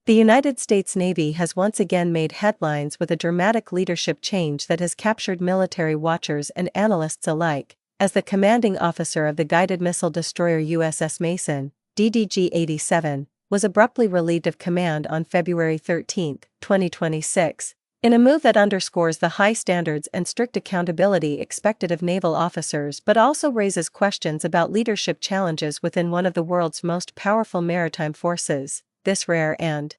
The United States Navy has once again made headlines with a dramatic leadership change that has captured military watchers and analysts alike, as the commanding officer of the guided missile destroyer USS Mason, DDG-87, was abruptly relieved of command on February 13, 2026, in a move that underscores the high standards and strict accountability expected of naval officers but also raises questions about leadership challenges within one of the world's most powerful maritime forces. This rare and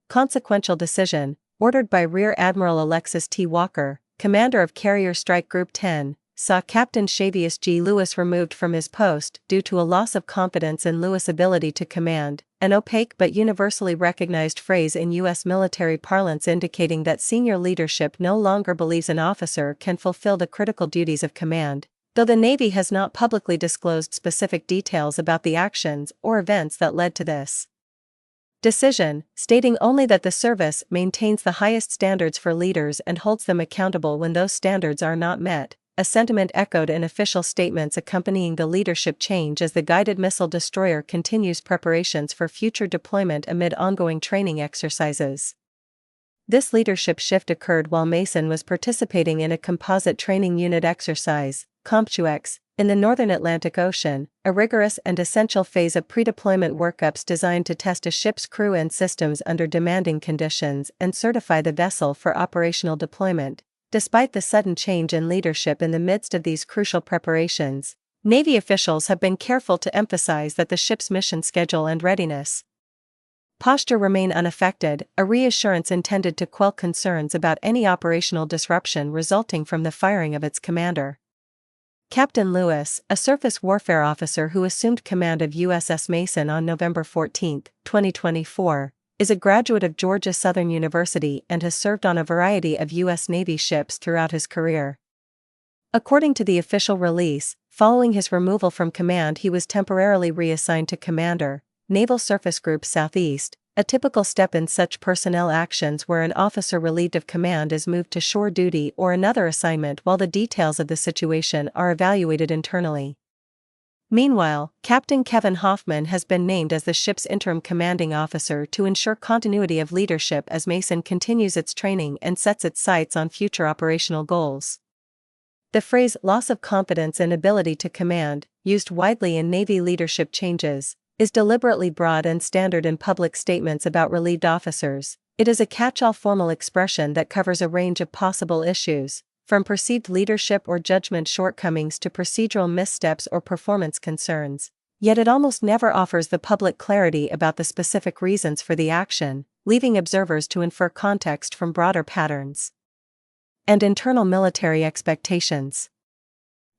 consequential decision, ordered by Rear Admiral Alexis T. Walker, commander of Carrier Strike Group 10, saw Captain Shavius G. Lewis removed from his post due to a loss of confidence in Lewis' ability to command, an opaque but universally recognized phrase in U.S. military parlance indicating that senior leadership no longer believes an officer can fulfill the critical duties of command, though the Navy has not publicly disclosed specific details about the actions or events that led to this decision, stating only that the service maintains the highest standards for leaders and holds them accountable when those standards are not met, a sentiment echoed in official statements accompanying the leadership change as the guided missile destroyer continues preparations for future deployment amid ongoing training exercises. This leadership shift occurred while Mason was participating in a composite training unit exercise, COMPTUEX, in the northern Atlantic Ocean, a rigorous and essential phase of pre-deployment workups designed to test a ship's crew and systems under demanding conditions and certify the vessel for operational deployment. Despite the sudden change in leadership in the midst of these crucial preparations, Navy officials have been careful to emphasize that the ship's mission schedule and readiness posture remain unaffected, a reassurance intended to quell concerns about any operational disruption resulting from the firing of its commander. Captain Lewis, a surface warfare officer who assumed command of USS Mason on November 14, 2024, is a graduate of Georgia Southern University and has served on a variety of U.S. Navy ships throughout his career. According to the official release, following his removal from command he was temporarily reassigned to Commander, Naval Surface Group Southeast, a typical step in such personnel actions where an officer relieved of command is moved to shore duty or another assignment while the details of the situation are evaluated internally. Meanwhile, Captain Kevin Hoffman has been named as the ship's interim commanding officer to ensure continuity of leadership as Mason continues its training and sets its sights on future operational goals. The phrase "loss of confidence in ability to command," used widely in Navy leadership changes, is deliberately broad and standard in public statements about relieved officers. It is a catch-all formal expression that covers a range of possible issues, from perceived leadership or judgment shortcomings to procedural missteps or performance concerns, yet it almost never offers the public clarity about the specific reasons for the action, leaving observers to infer context from broader patterns and internal military expectations.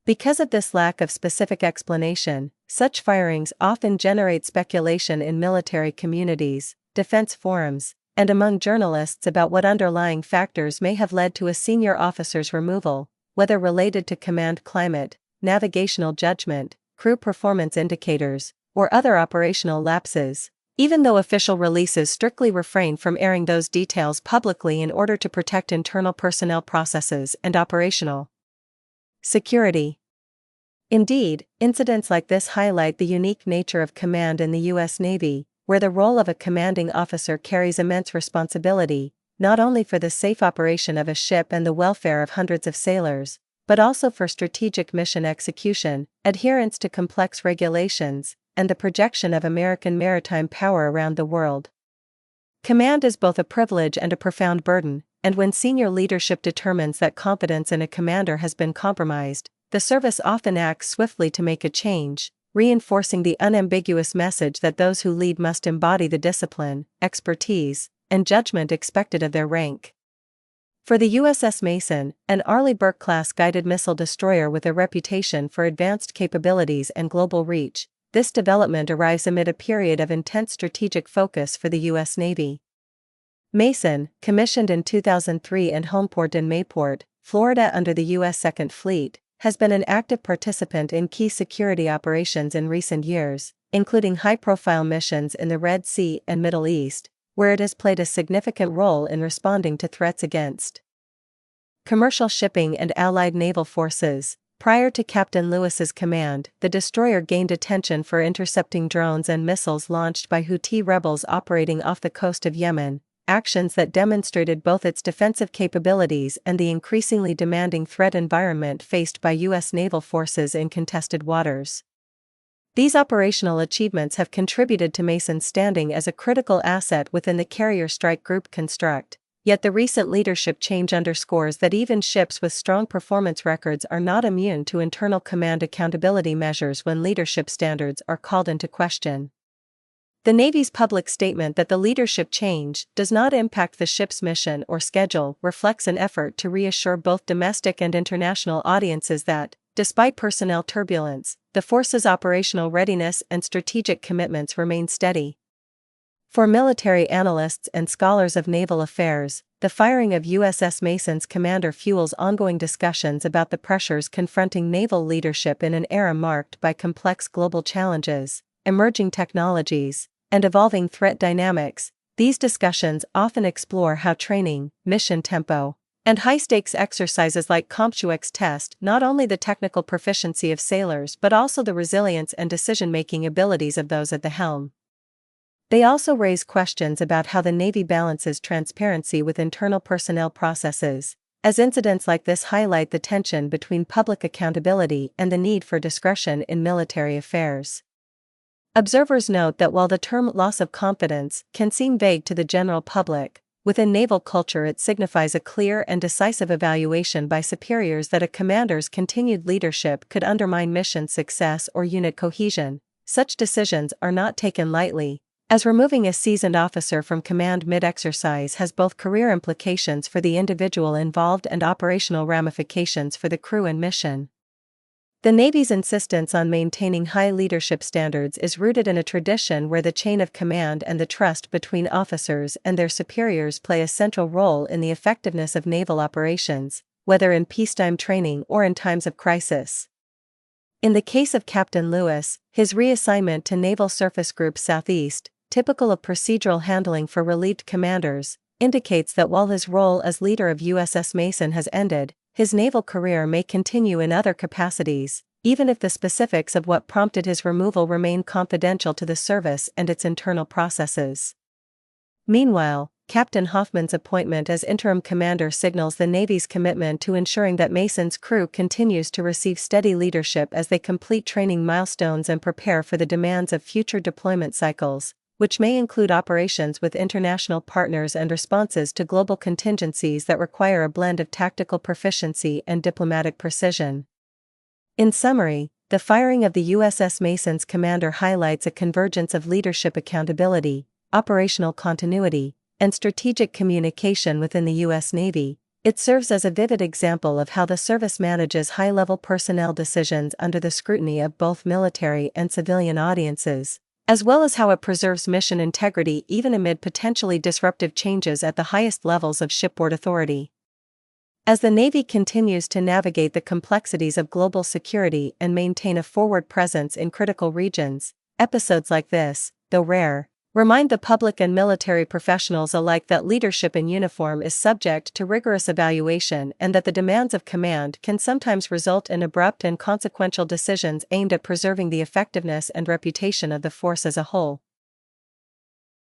Because of this lack of specific explanation, such firings often generate speculation in military communities, defense forums, and among journalists about what underlying factors may have led to a senior officer's removal, whether related to command climate, navigational judgment, crew performance indicators, or other operational lapses, even though official releases strictly refrain from airing those details publicly in order to protect internal personnel processes and operational security. Indeed, incidents like this highlight the unique nature of command in the U.S. Navy, where the role of a commanding officer carries immense responsibility, not only for the safe operation of a ship and the welfare of hundreds of sailors, but also for strategic mission execution, adherence to complex regulations, and the projection of American maritime power around the world. Command is both a privilege and a profound burden, and when senior leadership determines that confidence in a commander has been compromised, the service often acts swiftly to make a change, reinforcing the unambiguous message that those who lead must embody the discipline, expertise, and judgment expected of their rank. For the USS Mason, an Arleigh Burke-class guided missile destroyer with a reputation for advanced capabilities and global reach, this development arrives amid a period of intense strategic focus for the U.S. Navy. Mason, commissioned in 2003 and homeported in Mayport, Florida under the U.S. Second Fleet, has been an active participant in key security operations in recent years, including high-profile missions in the Red Sea and Middle East, where it has played a significant role in responding to threats against commercial shipping and allied naval forces. Prior to Captain Lewis's command, the destroyer gained attention for intercepting drones and missiles launched by Houthi rebels operating off the coast of Yemen, actions that demonstrated both its defensive capabilities and the increasingly demanding threat environment faced by U.S. naval forces in contested waters. These operational achievements have contributed to Mason's standing as a critical asset within the carrier strike group construct. Yet the recent leadership change underscores that even ships with strong performance records are not immune to internal command accountability measures when leadership standards are called into question. The Navy's public statement that the leadership change does not impact the ship's mission or schedule reflects an effort to reassure both domestic and international audiences that, despite personnel turbulence, the force's operational readiness and strategic commitments remain steady. For military analysts and scholars of naval affairs, the firing of USS Mason's commander fuels ongoing discussions about the pressures confronting naval leadership in an era marked by complex global challenges, emerging technologies, and evolving threat dynamics. These discussions often explore how training, mission tempo, and high-stakes exercises like CompTUEX test not only the technical proficiency of sailors but also the resilience and decision-making abilities of those at the helm. They also raise questions about how the Navy balances transparency with internal personnel processes, as incidents like this highlight the tension between public accountability and the need for discretion in military affairs. Observers note that while the term loss of confidence can seem vague to the general public, within naval culture it signifies a clear and decisive evaluation by superiors that a commander's continued leadership could undermine mission success or unit cohesion. Such decisions are not taken lightly, as removing a seasoned officer from command mid-exercise has both career implications for the individual involved and operational ramifications for the crew and mission. The Navy's insistence on maintaining high leadership standards is rooted in a tradition where the chain of command and the trust between officers and their superiors play a central role in the effectiveness of naval operations, whether in peacetime training or in times of crisis. In the case of Captain Lewis, his reassignment to Naval Surface Group Southeast, typical of procedural handling for relieved commanders, indicates that while his role as leader of USS Mason has ended, his naval career may continue in other capacities, even if the specifics of what prompted his removal remain confidential to the service and its internal processes. Meanwhile, Captain Hoffman's appointment as interim commander signals the Navy's commitment to ensuring that Mason's crew continues to receive steady leadership as they complete training milestones and prepare for the demands of future deployment cycles, which may include operations with international partners and responses to global contingencies that require a blend of tactical proficiency and diplomatic precision. In summary, the firing of the USS Mason's commander highlights a convergence of leadership accountability, operational continuity, and strategic communication within the U.S. Navy. It serves as a vivid example of how the service manages high-level personnel decisions under the scrutiny of both military and civilian audiences, as well as how it preserves mission integrity even amid potentially disruptive changes at the highest levels of shipboard authority. As the Navy continues to navigate the complexities of global security and maintain a forward presence in critical regions, episodes like this, though rare, remind the public and military professionals alike that leadership in uniform is subject to rigorous evaluation and that the demands of command can sometimes result in abrupt and consequential decisions aimed at preserving the effectiveness and reputation of the force as a whole.